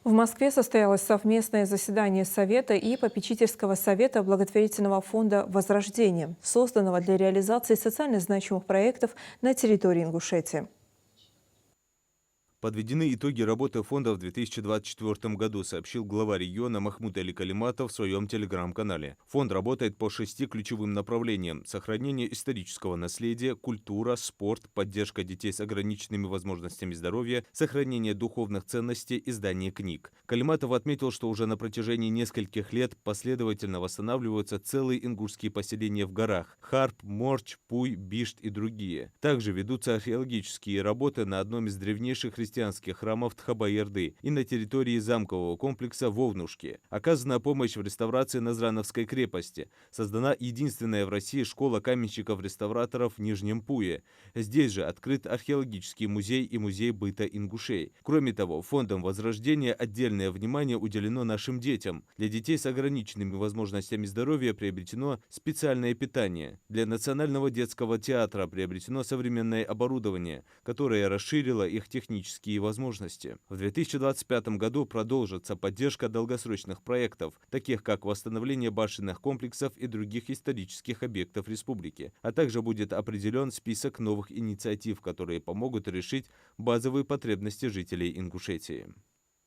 В Москве состоялось совместное заседание Совета и попечительского совета благотворительного фонда «Возрождение», созданного для реализации социально значимых проектов на территории Ингушетии. Подведены итоги работы фонда в 2024 году, сообщил глава региона Махмуд Али Калиматов в своем телеграм-канале. Фонд работает по 6 ключевым направлениям: сохранение исторического наследия, культура, спорт, поддержка детей с ограниченными возможностями здоровья, сохранение духовных ценностей, издание книг. Калиматов отметил, что уже на протяжении нескольких лет последовательно восстанавливаются целые ингушские поселения в горах – Харп, Морч, Пуй, Бишт и другие. Также ведутся археологические работы на одном из древнейших христианских храмов Тхабаерды и на территории замкового комплекса в Овнушке. Оказана помощь в реставрации Назрановской крепости. Создана единственная в России школа каменщиков-реставраторов в Нижнем Пуе. Здесь же открыт археологический музей и музей быта ингушей. Кроме того, фондом Возрождения отдельное внимание уделено нашим детям. Для детей с ограниченными возможностями здоровья приобретено специальное питание. Для Национального детского театра приобретено современное оборудование, которое расширило их технические возможности. В 2025 году продолжится поддержка долгосрочных проектов, таких как восстановление башенных комплексов и других исторических объектов республики, а также будет определен список новых инициатив, которые помогут решить базовые потребности жителей Ингушетии.